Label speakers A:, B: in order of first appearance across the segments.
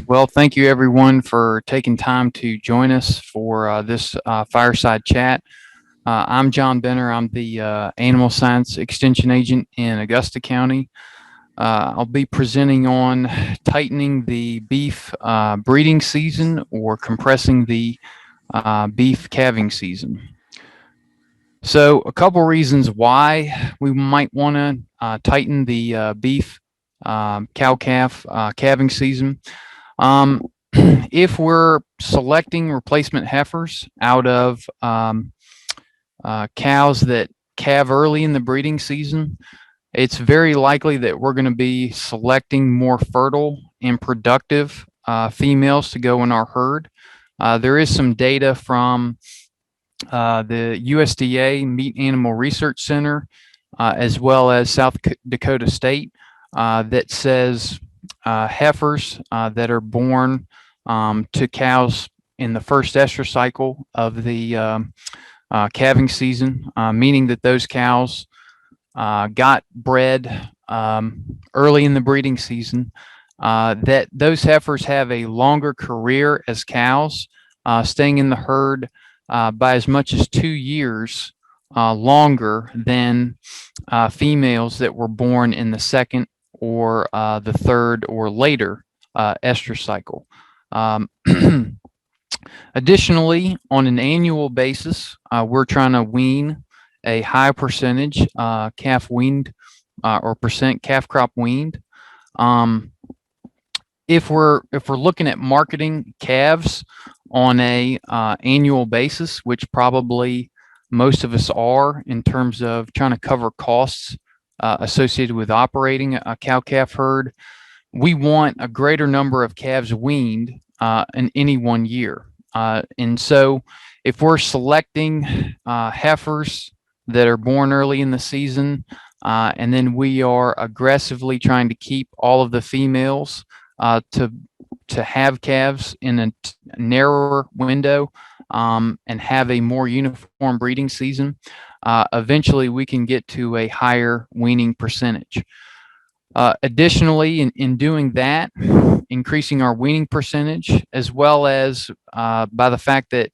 A: Well, thank you everyone for taking time to join us for this fireside chat. I'm John Benner. I'm the Animal Science Extension Agent in Augusta County. I'll be presenting on tightening the beef breeding season or compressing the beef calving season. So, a couple reasons why we might want to tighten the beef cow calf calving season. Um, if we're selecting replacement heifers out of cows that calve early in the breeding season, it's very likely that we're going to be selecting more fertile and productive females to go in our herd. There is some data from the USDA Meat Animal Research Center, as well as South Dakota State, that says heifers that are born to cows in the first estrus cycle of the calving season, meaning that those cows got bred early in the breeding season, that those heifers have a longer career as cows, staying in the herd by as much as 2 years longer than females that were born in the second or the third or later estrus cycle. Um, Additionally, on an annual basis, we're trying to wean a high percentage calf weaned or percent calf crop weaned. Um, if we're looking at marketing calves on a annual basis, which probably most of us are in terms of trying to cover costs associated with operating a cow calf herd, we want a greater number of calves weaned in any one year. And so, if we're selecting heifers that are born early in the season, and then we are aggressively trying to keep all of the females to have calves in a narrower window and have a more uniform breeding season, eventually we can get to a higher weaning percentage. Additionally, in doing that, increasing our weaning percentage, as well as by the fact that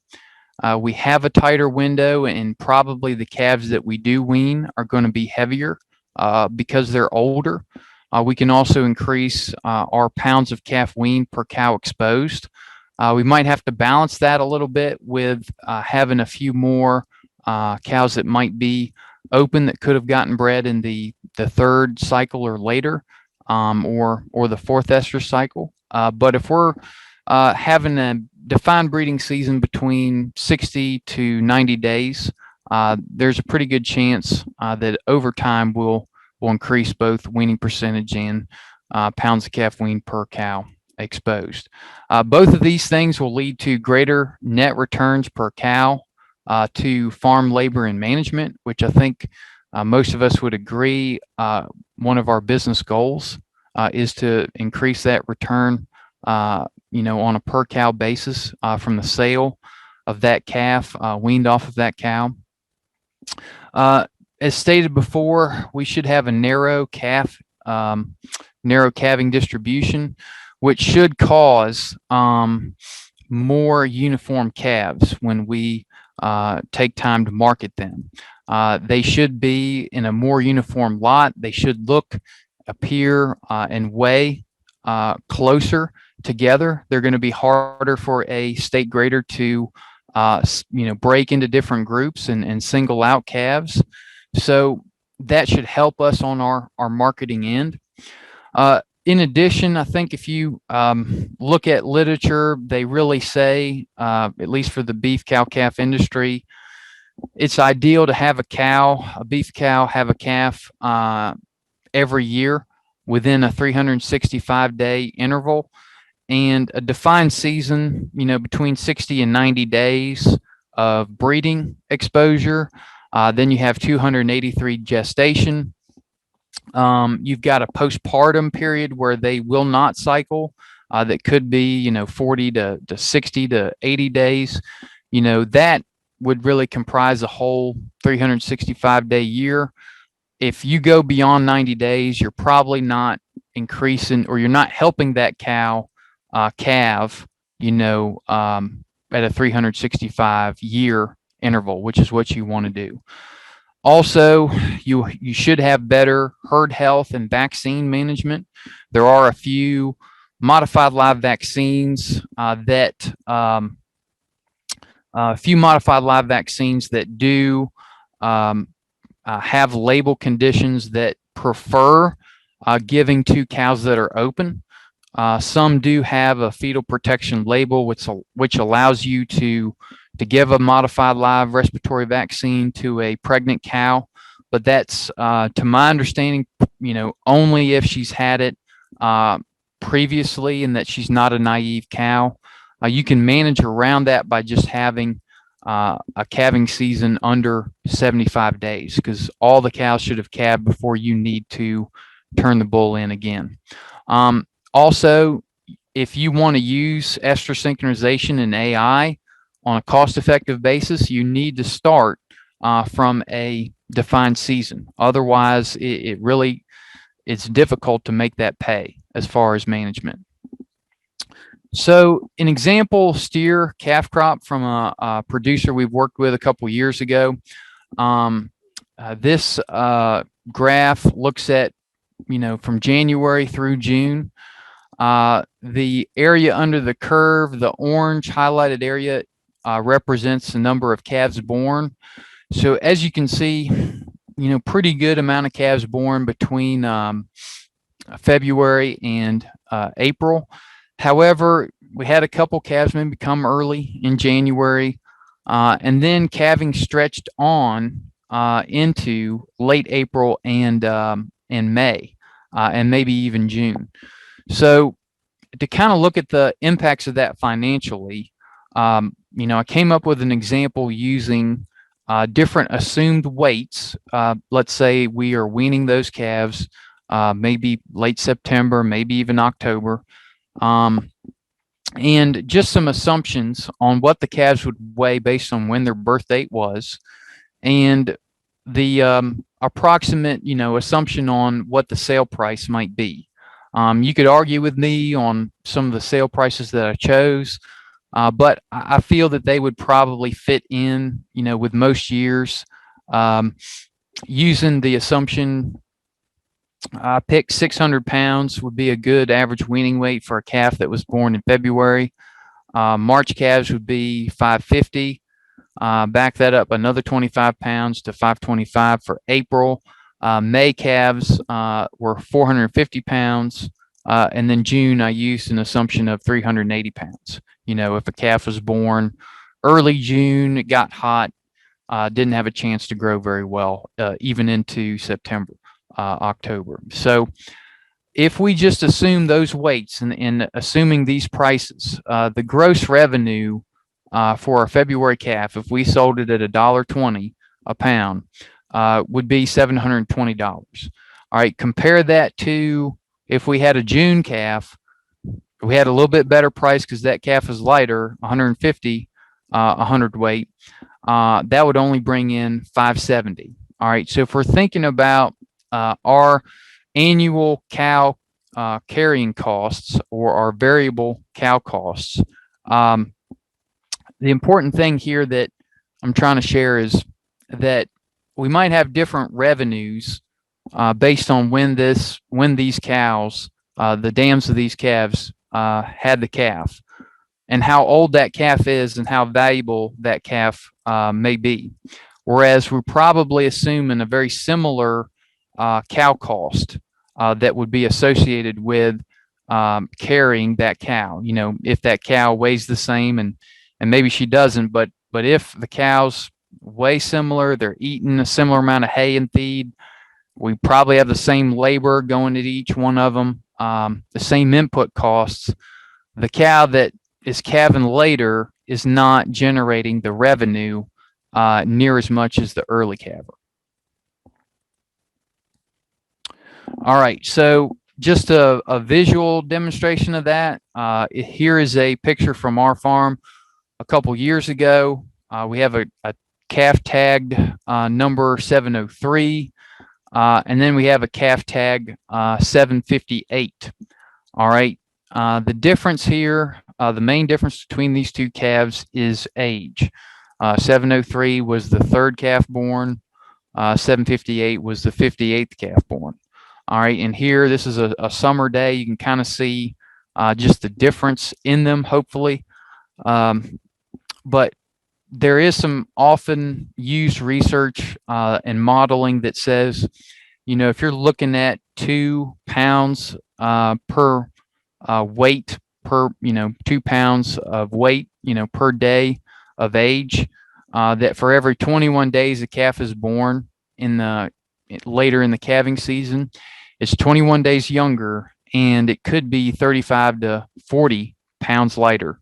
A: we have a tighter window and probably the calves that we do wean are going to be heavier because they're older. We can also increase our pounds of calf weaned per cow exposed. We might have to balance that a little bit with having a few more cows that might be open that could have gotten bred in the third cycle or later, or the fourth estrus cycle. But if we're having a defined breeding season between 60 to 90 days, there's a pretty good chance that over time we'll increase both weaning percentage and pounds of calf weaned per cow exposed. Both of these things will lead to greater net returns per cow to farm labor and management, which I think most of us would agree one of our business goals is to increase that return, on a per cow basis from the sale of that calf weaned off of that cow. As stated before, we should have a narrow calving distribution, which should cause more uniform calves when we take time to market them. They should be in a more uniform lot. They should appear, and weigh closer together. They're going to be harder for a state grader to, break into different groups and single out calves. So that should help us on our marketing end. In addition, I think if you look at literature, they really say, at least for the beef cow calf industry, it's ideal to have a beef cow, have a calf every year within a 365-day interval, and a defined season, between 60 and 90 days of breeding exposure. Then you have 283 gestation. You've got a postpartum period where they will not cycle. That could be, 40 to 60 to 80 days. That would really comprise a whole 365-day year. If you go beyond 90 days, you're probably not increasing, or you're not helping that cow calve, at a 365 year interval, which is what you want to do. Also, you should have better herd health and vaccine management. There are a few modified live vaccines that do have label conditions that prefer giving to cows that are open. Some do have a fetal protection label, which allows you to give a modified live respiratory vaccine to a pregnant cow, but that's, to my understanding, only if she's had it previously and that she's not a naive cow. You can manage around that by just having a calving season under 75 days, because all the cows should have calved before you need to turn the bull in again. Also, if you want to use estrus synchronization and AI on a cost-effective basis, you need to start from a defined season. Otherwise, it's difficult to make that pay as far as management. So an example steer calf crop from a producer we've worked with a couple years ago. This graph looks at, from January through June. The area under the curve, the orange highlighted area, represents the number of calves born. So as you can see, pretty good amount of calves born between February and April. However, we had a couple calves maybe come early in January, and then calving stretched on into late April and May, and maybe even June. So to kind of look at the impacts of that financially, I came up with an example using different assumed weights. Let's say we are weaning those calves maybe late September, maybe even October. And just some assumptions on what the calves would weigh based on when their birth date was, and the approximate, assumption on what the sale price might be. You could argue with me on some of the sale prices that I chose, but I feel that they would probably fit in, with most years. Using the assumption, I picked 600 pounds would be a good average weaning weight for a calf that was born in February. March calves would be 550. Back that up another 25 pounds to 525 for April. May calves were 450 pounds. And then June, I used an assumption of 380 pounds. If a calf was born early June, it got hot, didn't have a chance to grow very well, even into September, October. So if we just assume those weights and assuming these prices, the gross revenue for our February calf, if we sold it at $1.20 a pound, would be $720. All right, compare that to if we had a June calf. We had a little bit better price because that calf is lighter, 150, 100 weight. That would only bring in $570. All right, so if we're thinking about our annual cow carrying costs or our variable cow costs, the important thing here that I'm trying to share is that we might have different revenues based on when these cows, the dams of these calves, had the calf, and how old that calf is and how valuable that calf may be. Whereas we're probably assuming a very similar cow cost that would be associated with carrying that cow. If that cow weighs the same, and maybe she doesn't, but if the cows weigh similar, they're eating a similar amount of hay and feed, we probably have the same labor going at each one of them, the same input costs. The cow that is calving later is not generating the revenue near as much as the early calver. All right, so just a visual demonstration of that. Here is a picture from our farm a couple years ago. We have a calf tagged number 703, and then we have a calf tag 758. All right, The difference here, the main difference between these two calves is age. 703 was the third calf born. 758 was the 58th calf born. All right, and here this is a summer day. You can kind of see just the difference in them, hopefully. But there is some often used research and modeling that says, if you're looking at 2 pounds per weight per, 2 pounds of weight, per day of age, that for every 21 days a calf is born later in the calving season, it's 21 days younger, and it could be 35 to 40 pounds lighter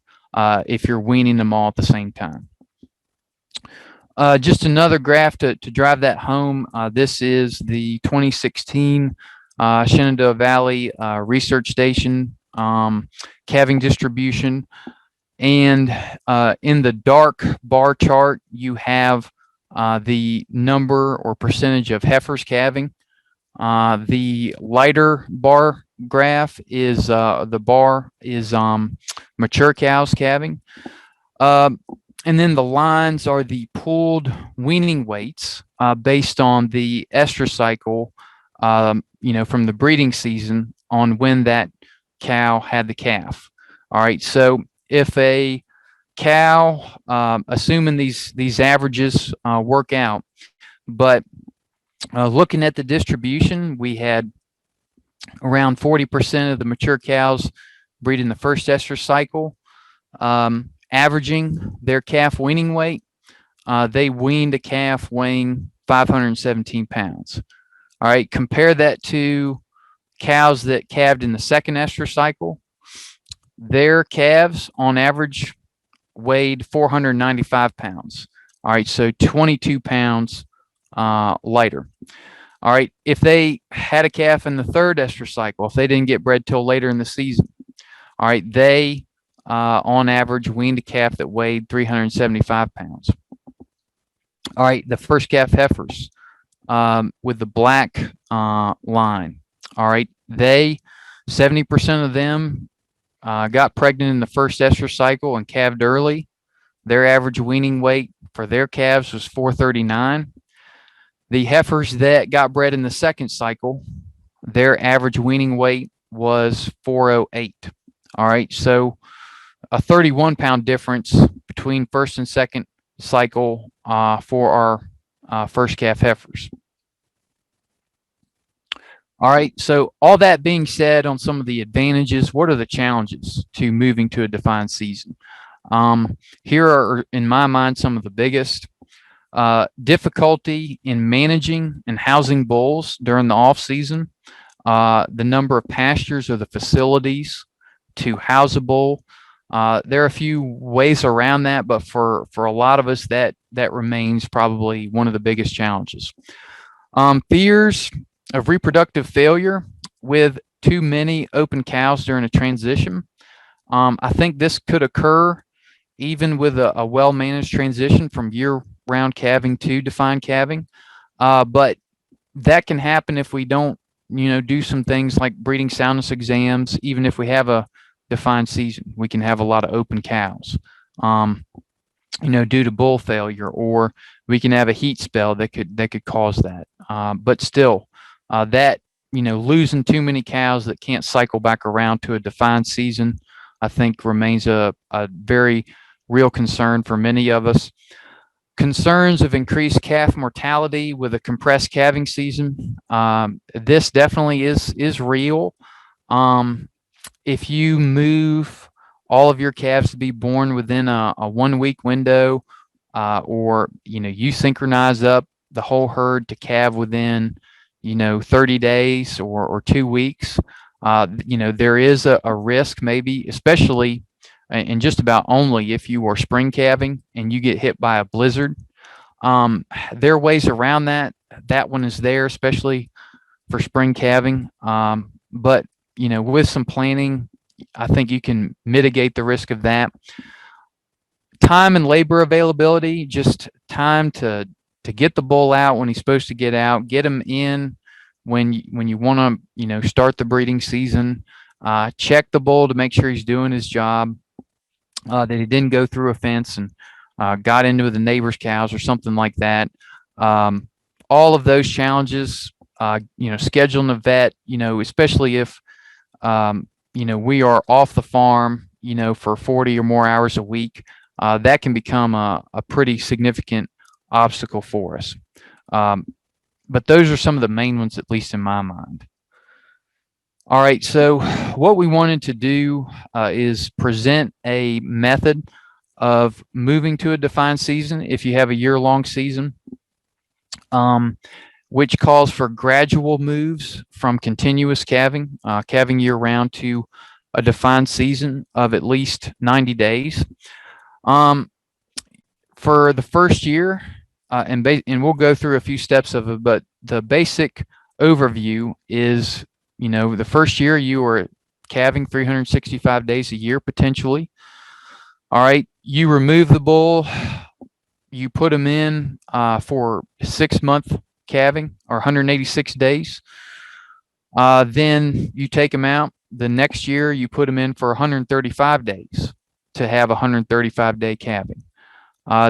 A: if you're weaning them all at the same time. Just another graph to drive that home. This is the 2016 Shenandoah Valley Research Station calving distribution. And in the dark bar chart, you have the number or percentage of heifers calving. The lighter bar graph is mature cows calving. And then the lines are the pooled weaning weights based on the estrus cycle, from the breeding season on when that cow had the calf. All right, so if a cow, assuming these averages work out, but looking at the distribution, we had around 40% of the mature cows breed in the first estrus cycle. Averaging their calf weaning weight, they weaned a calf weighing 517 pounds. All right, compare that to cows that calved in the second estrus cycle. Their calves, on average, weighed 495 pounds. All right, so 22 pounds lighter. All right, if they had a calf in the third estrus cycle, if they didn't get bred till later in the season, all right, they on average weaned a calf that weighed 375 pounds. All right, the first calf heifers with the black line. All right, 70% of them got pregnant in the first estrus cycle and calved early. Their average weaning weight for their calves was 439. The heifers that got bred in the second cycle, their average weaning weight was 408. All right, so a 31-pound difference between first and second cycle for our first calf heifers. All right, so all that being said, on some of the advantages, what are the challenges to moving to a defined season? Here are, in my mind, some of the biggest. Difficulty in managing and housing bulls during the off season, the number of pastures or the facilities to house a bull. There are a few ways around that, but for a lot of us, that remains probably one of the biggest challenges. Fears of reproductive failure with too many open cows during a transition. I think this could occur even with a well-managed transition from year-round calving to defined calving, but that can happen if we don't, do some things like breeding soundness exams. Even if we have a defined season, we can have a lot of open cows, due to bull failure, or we can have a heat spell that could cause that. But still, that losing too many cows that can't cycle back around to a defined season, I think remains a very real concern for many of us. Concerns of increased calf mortality with a compressed calving season. This definitely is real. If you move all of your calves to be born within a 1 week window, or you synchronize up the whole herd to calve within 30 days or 2 weeks, there is a risk, maybe, especially and just about only if you are spring calving and you get hit by a blizzard. There are ways around that. That one is there, especially for spring calving. But with some planning, I think you can mitigate the risk of that. Time and labor availability, just time to get the bull out when he's supposed to get out, get him in when you want to start the breeding season. check the bull to make sure he's doing his job, that he didn't go through a fence and got into the neighbor's cows or something like that. All of those challenges, scheduling a vet, especially if, we are off the farm, for 40 or more hours a week, that can become a pretty significant obstacle for us. But those are some of the main ones, at least in my mind. All right, so what we wanted to do is present a method of moving to a defined season if you have a year-long season, which calls for gradual moves from continuous calving, calving year-round, to a defined season of at least 90 days. For the first year, and we'll go through a few steps of it, but the basic overview is, the first year you are calving 365 days a year potentially. All right, you remove the bull, you put him in for 6-month calving, or 186 days. Then you take him out. The next year you put him in for 135 days to have 135-day calving.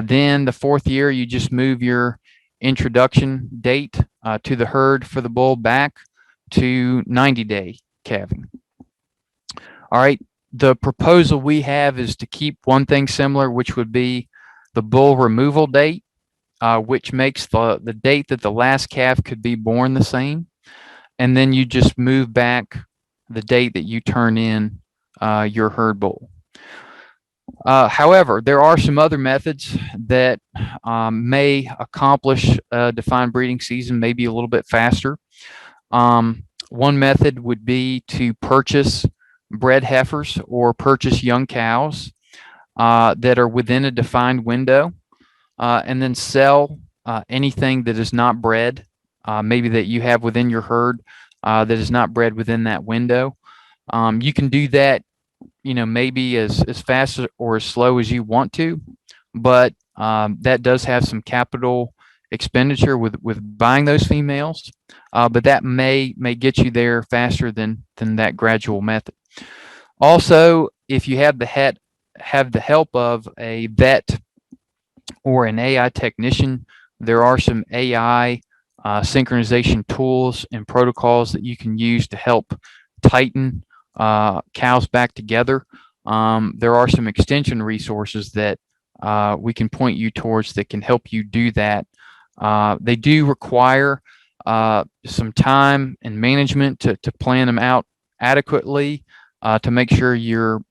A: Then the fourth year you just move your introduction date to the herd for the bull back to 90-day calving. All right, the proposal we have is to keep one thing similar, which would be the bull removal date, which makes the date that the last calf could be born the same. And then you just move back the date that you turn in your herd bull. However, there are some other methods that may accomplish a defined breeding season maybe a little bit faster. One method would be to purchase bred heifers or purchase young cows that are within a defined window, and then sell anything that is not bred, maybe that you have within your herd that is not bred within that window. You can do that, maybe as fast or as slow as you want to, but that does have some capital expenditure with buying those females, but that may get you there faster than that gradual method. Also, if you have the help of a vet or an AI technician, there are some AI synchronization tools and protocols that you can use to help tighten cows back together. There are some extension resources that we can point you towards that can help you do that. They do require some time and management to plan them out adequately, to make sure you're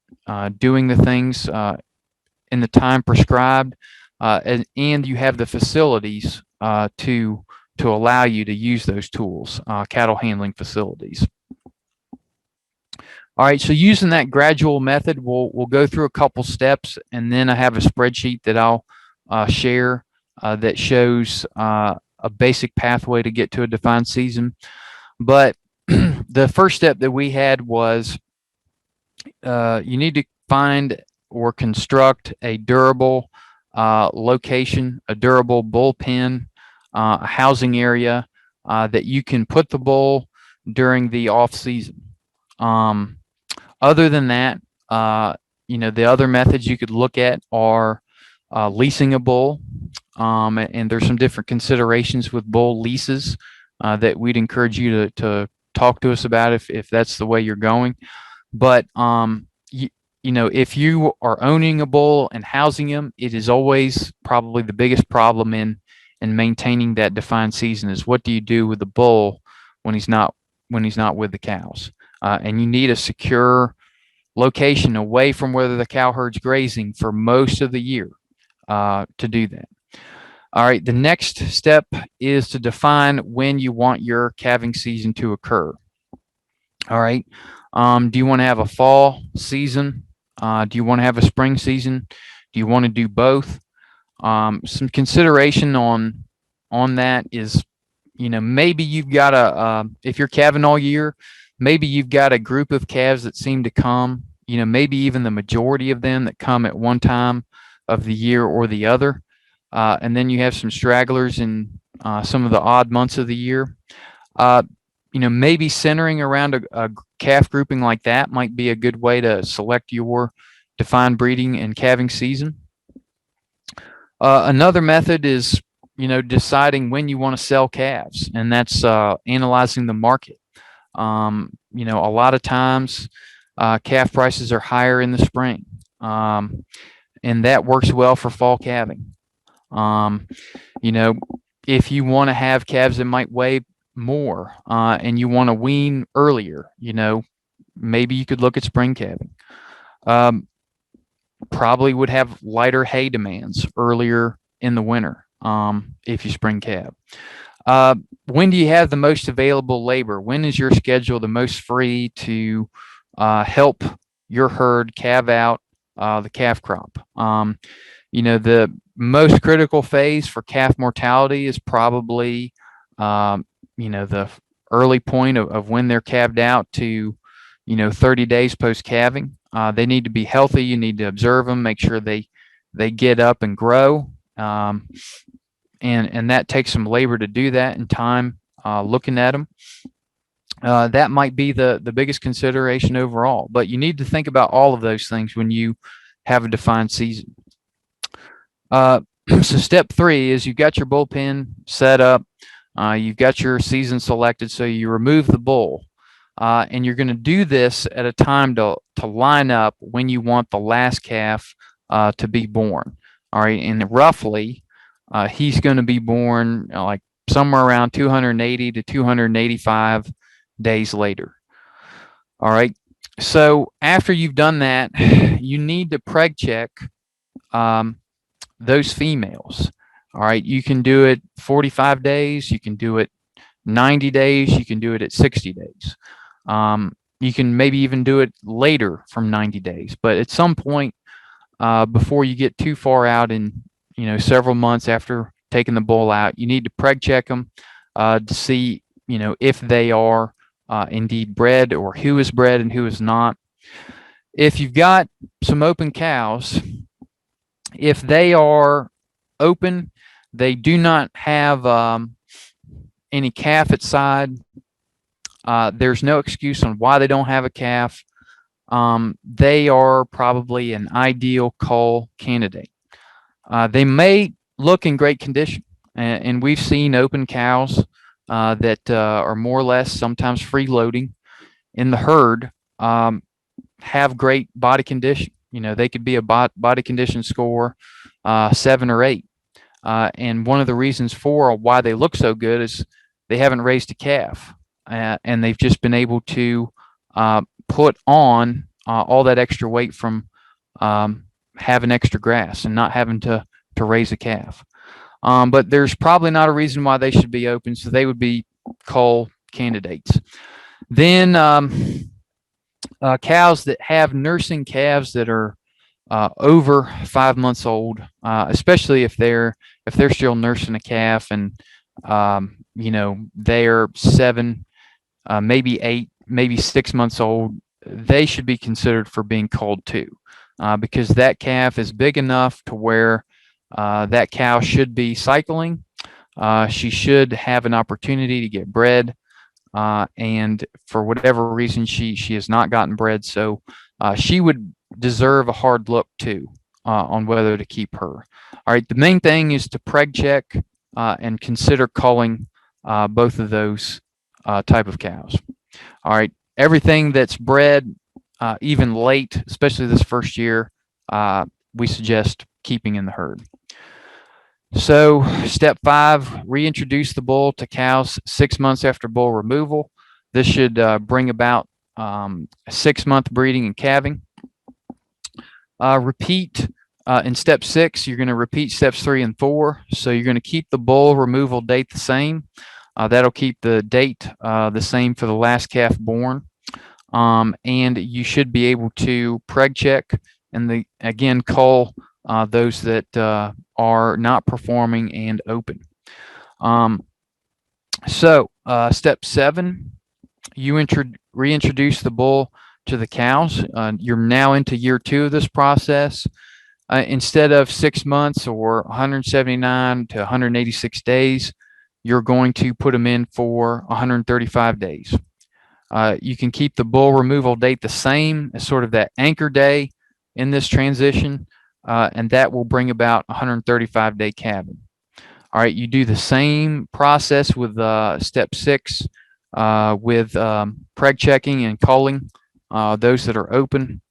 A: doing the things in the time prescribed, and you have the facilities to allow you to use those tools, cattle handling facilities. All right, so using that gradual method, we'll go through a couple steps, and then I have a spreadsheet that I'll share that shows a basic pathway to get to a defined season. But the first step that we had was you need to find or construct a durable location, a durable bullpen, a housing area that you can put the bull during the off season. Other than that, the other methods you could look at are leasing a bull, and there's some different considerations with bull leases that we'd encourage you to talk to us about if that's the way you're going. But if you are owning a bull and housing him, it is always probably the biggest problem in maintaining that defined season is what do you do with the bull when he's not with the cows, and you need a secure location away from where the cow herd's grazing for most of the year to do that. All right, the next step is to define when you want your calving season to occur. All right, do you want to have a fall season? Do you want to have a spring season? Do you want to do both? Some consideration on that is, maybe you've got if you're calving all year, maybe you've got a group of calves that seem to come, maybe even the majority of them that come at one time of the year or the other. And then you have some stragglers in some of the odd months of the year. maybe centering around a calf grouping like that might be a good way to select your defined breeding and calving season. Another method is, deciding when you want to sell calves, and that's analyzing the market. A lot of times calf prices are higher in the spring, and that works well for fall calving. You know, if you want to have calves that might weigh more and you want to wean earlier, maybe you could look at spring calving. Probably would have lighter hay demands earlier in the winter if you spring calve. When do you have the most available labor? When is your schedule the most free to help your herd calve out the calf crop? The most critical phase for calf mortality is probably, the early point of when they're calved out to, 30 days post calving. They need to be healthy. You need to observe them, make sure they get up and grow. And that takes some labor to do that and time looking at them. That might be the biggest consideration overall, but you need to think about all of those things when you have a defined season. So step 3 is you've got your bullpen set up, you've got your season selected, so you remove the bull, and you're going to do this at a time to line up when you want the last calf to be born. All right, and roughly he's going to be born like somewhere around 280 to 285 days later. All right, so after you've done that, you need to preg check those females. All right, you can do it 45 days, you can do it 90 days, you can do it at 60 days. You can maybe even do it later from 90 days, but at some point before you get too far out in several months after taking the bull out, you need to preg check them to see if they are indeed bred, or who is bred and who is not. If you've got some open cows, if they are open, they do not have any calf at side, there's no excuse on why they don't have a calf. They are probably an ideal cull candidate. They may look in great condition, and we've seen open cows that are more or less sometimes freeloading in the herd have great body condition. They could be a body condition score 7 or 8. And one of the reasons for why they look so good is they haven't raised a calf, and they've just been able to put on all that extra weight from having extra grass and not having to raise a calf. But there's probably not a reason why they should be open, so they would be cull candidates. Then cows that have nursing calves that are over 5 months old, especially if they're still nursing a calf and they're 7, maybe 8, maybe 6 months old, they should be considered for being culled too, because that calf is big enough to where that cow should be cycling. She should have an opportunity to get bred, and for whatever reason she has not gotten bred, so she would deserve a hard look too on whether to keep her. All right, the main thing is to preg check and consider culling both of those type of cows. All right, everything that's bred even late, especially this first year, we suggest keeping in the herd. So step 5, reintroduce the bull to cows 6 months after bull removal. This should bring about 6-month breeding and calving. Repeat in step 6, you're going to repeat steps 3 and 4. So you're going to keep the bull removal date the same. That'll keep the date the same for the last calf born. And you should be able to preg check and again cull those that are not performing and open. So step 7, you reintroduce the bull to the cows. You're now into year 2 of this process. Instead of 6 months or 179 to 186 days, you're going to put them in for 135 days. You can keep the bull removal date the same as sort of that anchor day in this transition, and that will bring about 135-day calving. All right, you do the same process with step 6 with preg checking and culling, those that are open.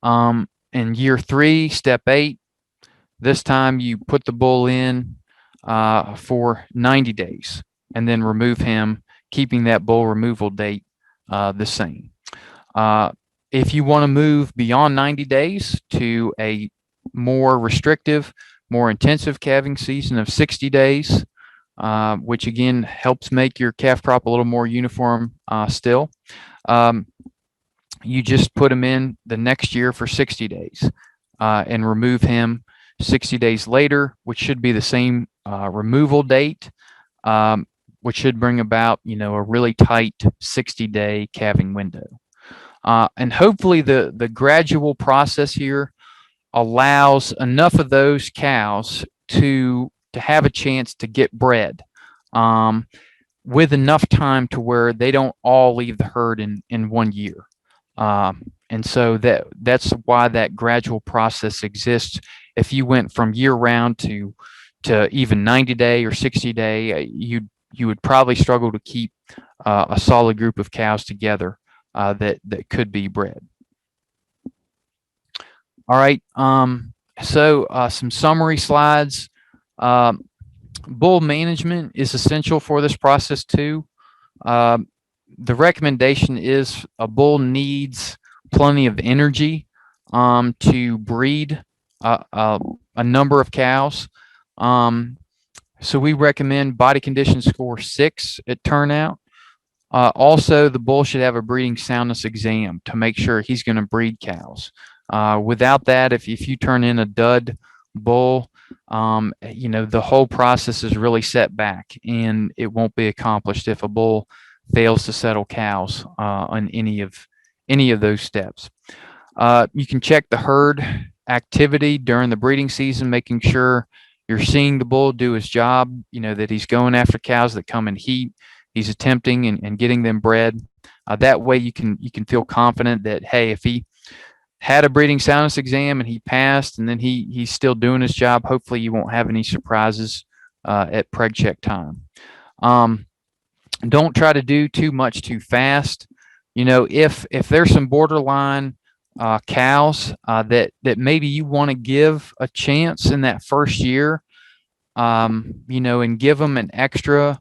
A: In year 3, step 8, this time you put the bull in for 90 days and then remove him, keeping that bull removal date the same. If you want to move beyond 90 days to a more restrictive, more intensive calving season of 60 days, which again helps make your calf crop a little more uniform still, you just put him in the next year for 60 days and remove him 60 days later, which should be the same removal date, which should bring about, a really tight 60-day calving window. And hopefully the gradual process here allows enough of those cows to have a chance to get bred with enough time to where they don't all leave the herd in 1 year. And so that's why that gradual process exists. If you went from year round to even 90-day or 60-day, you would probably struggle to keep a solid group of cows together that could be bred. All right. So some summary slides. Bull management is essential for this process too. The recommendation is a bull needs plenty of energy to breed a number of cows. So we recommend body condition score 6 at turnout. Also, the bull should have a breeding soundness exam to make sure he's going to breed cows. Without that, if you turn in a dud bull, the whole process is really set back, and it won't be accomplished if a bull fails to settle cows on any of those steps. You can check the herd activity during the breeding season, making sure you're seeing the bull do his job, that he's going after cows that come in heat. He's attempting and getting them bred. That way you can feel confident that, hey, if he had a breeding soundness exam and he passed and then he's still doing his job, hopefully you won't have any surprises at preg check time. Don't try to do too much too fast. If there's some borderline cows that maybe you want to give a chance in that first year, and give them an extra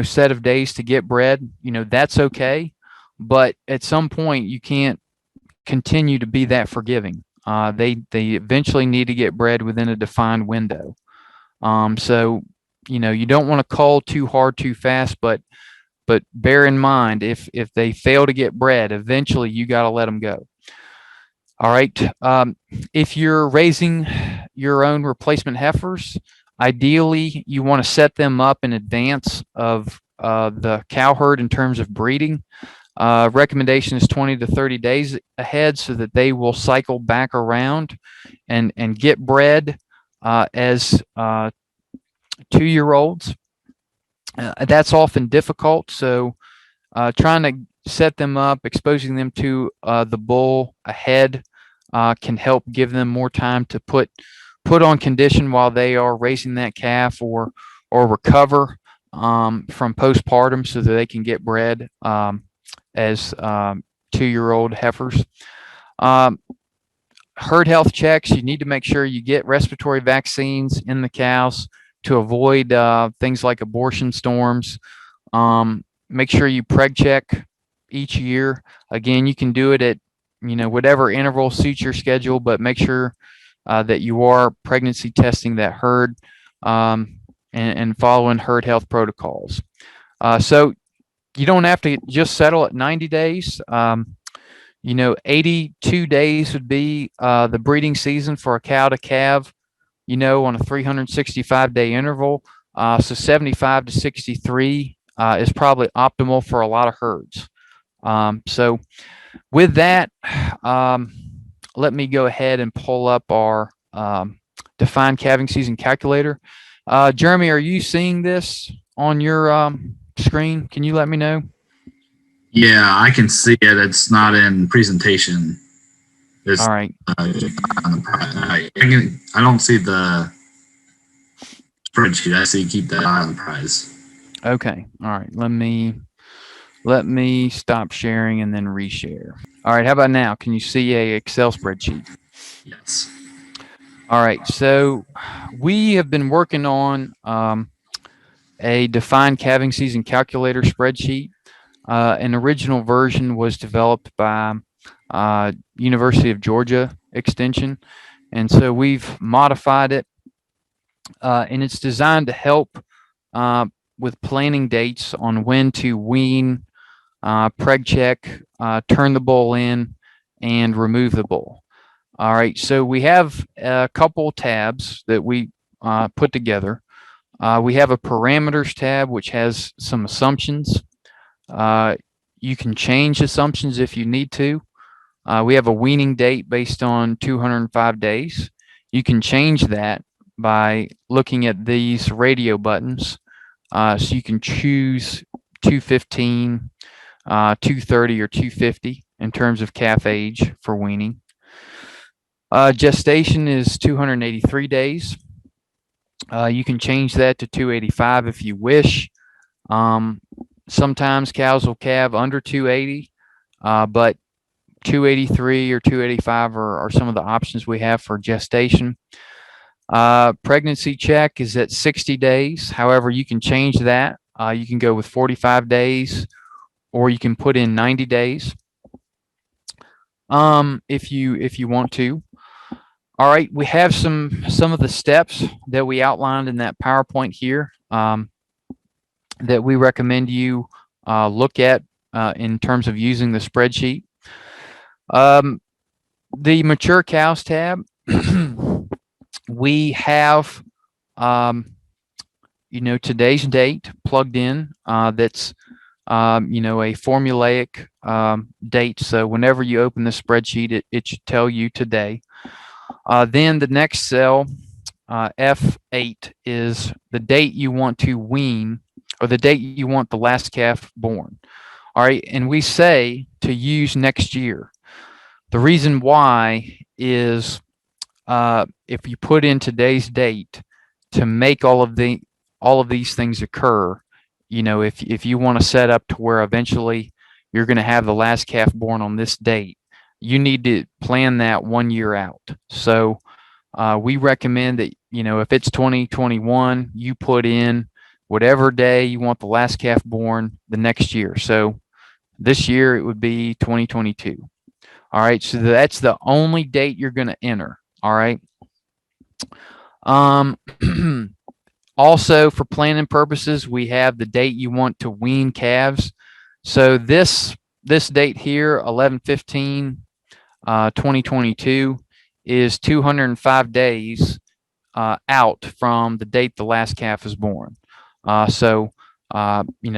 A: set of days to get bred, that's okay. But at some point you can't continue to be that forgiving. They eventually need to get bred within a defined window. So you don't want to cull too hard too fast, but bear in mind, if they fail to get bred, eventually you got to let them go. All right. If you're raising your own replacement heifers, ideally you want to set them up in advance of the cow herd in terms of breeding. Recommendation is 20 to 30 days ahead so that they will cycle back around and get bred as 2-year-olds. That's often difficult, so trying to set them up, exposing them to the bull ahead can help give them more time to put on condition while they are raising that calf or recover from postpartum so that they can get bred as 2-year-old heifers. Herd health checks, you need to make sure you get respiratory vaccines in the cows to avoid things like abortion storms. Make sure you preg check each year. Again, you can do it at whatever interval suits your schedule, but make sure that you are pregnancy testing that herd and following herd health protocols. So you don't have to just settle at 90 days. 82 days would be the breeding season for a cow to calve, on a 365-day interval. So 75 to 63 is probably optimal for a lot of herds. So with that, let me go ahead and pull up our defined calving season calculator. Jeremy, are you seeing this on your screen? Can you let me know?
B: Yeah, I can see it. It's not in presentation. It's
A: All right.
B: I don't see the spreadsheet. I see keep that eye on the prize.
A: Okay. All right. Let me stop sharing and then reshare. All right. How about now? Can you see a Excel spreadsheet?
B: Yes.
A: All right. So we have been working on a defined calving season calculator spreadsheet. An original version was developed by University of Georgia Extension, and so we've modified it, and it's designed to help uh, with planning dates on when to wean, preg check, turn the bull in, and remove the bull. All right, so we have a couple tabs that we put together. We have a parameters tab, which has some assumptions. Uh, you can change assumptions if you need to. We have a weaning date based on 205 days. You can change that by looking at these radio buttons. So you can choose 215, 230, or 250 in terms of calf age for weaning. Gestation is 283 days. You can change that to 285 if you wish. Um, Sometimes cows will calve under 280, but 283 or 285 are some of the options we have for gestation. Pregnancy check is at 60 days. However, you can change that. You can go with 45 days, or you can put in 90 days if you want to. All right, we have some of the steps that we outlined in that PowerPoint here that we recommend you look at in terms of using the spreadsheet. Um, the mature cows tab, we have today's date plugged in. That's a formulaic date. So whenever you open the spreadsheet, it should tell you today. Then the next cell, F8, is the date you want to wean, or the date you want the last calf born. All right, and we say to use next year. The reason why is if you put in today's date to make all of these things occur, if you want to set up to where eventually you're going to have the last calf born on this date, you need to plan that 1 year out. So we recommend that if it's 2021, you put in whatever day you want the last calf born the next year. So this year it would be 2022. All right, so that's the only date you're going to enter. All right. Um, Also, for planning purposes, we have the date you want to wean calves. So this date here, 11/15, 2022, is 205 days out from the date the last calf is born. The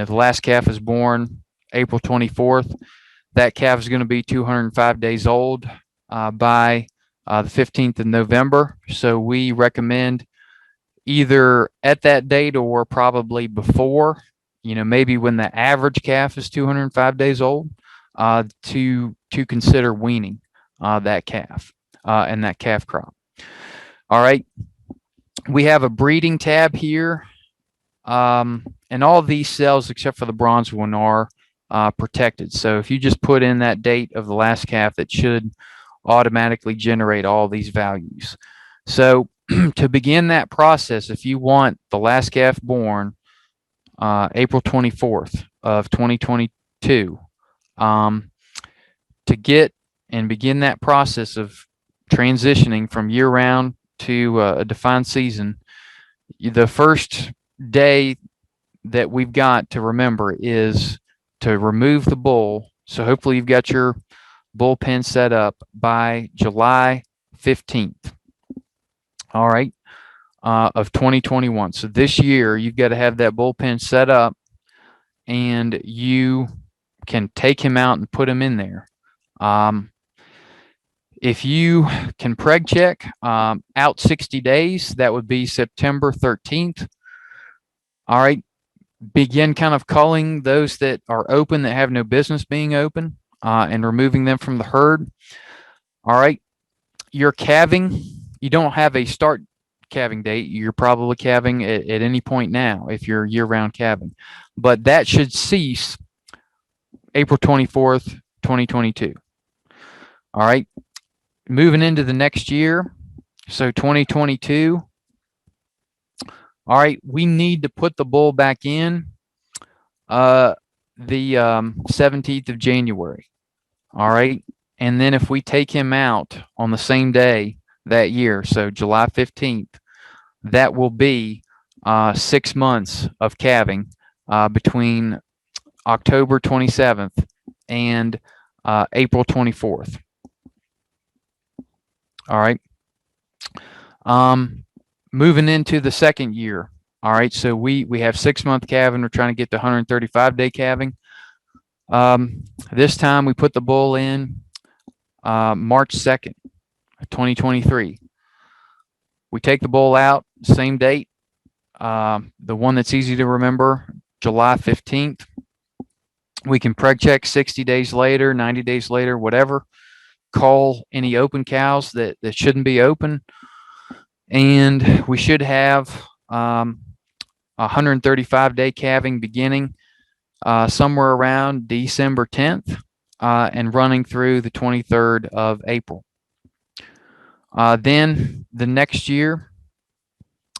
A: last calf is born April 24th. That calf is going to be 205 days old by the 15th of November. So we recommend either at that date or probably before, maybe when the average calf is 205 days old, to consider weaning that calf and that calf crop. All right, we have a breeding tab here, and all of these cells except for the bronze one are protected. So if you just put in that date of the last calf, that should automatically generate all these values. So to begin that process, if you want the last calf born April 24th of 2022, to get and begin that process of transitioning from year-round to a defined season, the first day that we've got to remember is to remove the bull. So hopefully you've got your bullpen set up by July 15th. All right, of 2021. So this year you've got to have that bullpen set up, and you can take him out and put him in there. If you can preg check out 60 days, that would be September 13th. All right. Begin kind of culling those that are open that have no business being open and removing them from the herd. All right. Your calving, you don't have a start calving date. You're probably calving at any point now if you're year-round calving. But that should cease April 24th, 2022. All right. Moving into the next year, so 2022. All right, we need to put the bull back in the 17th of January. All right. And then if we take him out on the same day that year, so July 15th, that will be 6 months of calving between October 27th and April 24th. All right. Moving into the second year. All right. So we have 6 month calving. We're trying to get to 135-day calving. This time we put the bull in March 2nd, 2023. We take the bull out, same date. The one that's easy to remember, July 15th. We can preg check 60 days later, 90 days later, whatever. Call any open cows that shouldn't be open. And we should have 135-day calving beginning somewhere around December 10th and running through the 23rd of April. Then the next year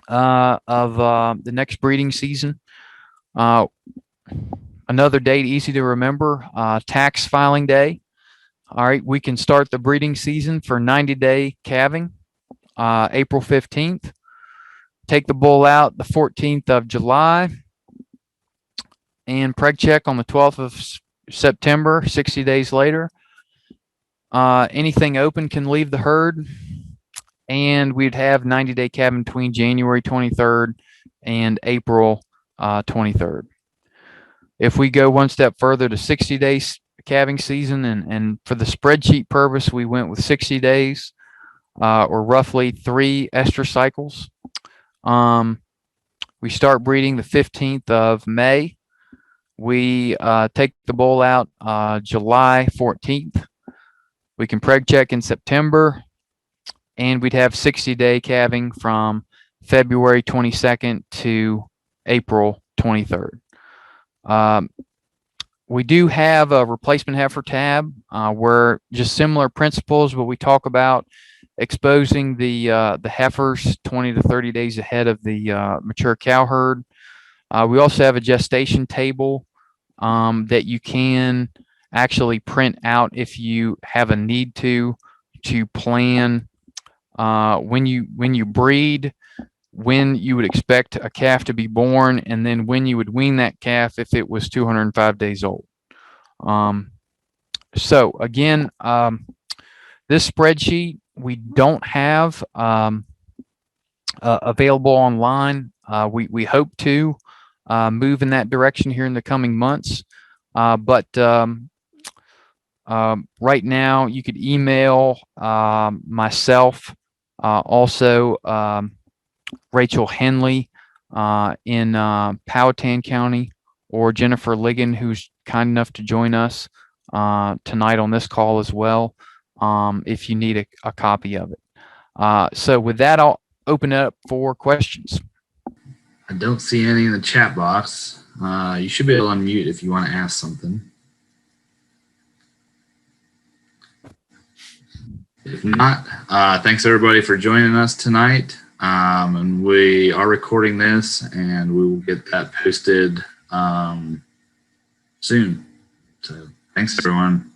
A: of the next breeding season, another date easy to remember, tax filing day. All right, we can start the breeding season for 90-day calving, April 15th. Take the bull out the 14th of July and preg check on the 12th of September, 60 days later. Anything open can leave the herd, and we'd have 90-day calving between January 23rd and April 23rd. If we go one step further to 60 days calving season, and for the spreadsheet purpose, we went with 60 days or roughly 3 estrus cycles. We start breeding the 15th of May. We take the bull out July 14th. We can preg check in September, and we'd have 60-day calving from February 22nd to April 23rd. We do have a replacement heifer tab where just similar principles, but we talk about exposing the heifers 20 to 30 days ahead of the mature cow herd. We also have a gestation table that you can actually print out if you have a need to plan when you breed, when you would expect a calf to be born, and then when you would wean that calf if it was 205 days old. So again, this spreadsheet we don't have available online. We hope to move in that direction here in the coming months. But right now you could email myself, also Rachel Henley in Powhatan County, or Jennifer Ligon, who's kind enough to join us tonight on this call as well, if you need a copy of it. So with that, I'll open it up for questions.
B: I don't see any in the chat box. You should be able to unmute if you want to ask something. If not, thanks everybody for joining us tonight. And we are recording this, and we will get that posted soon. So thanks everyone.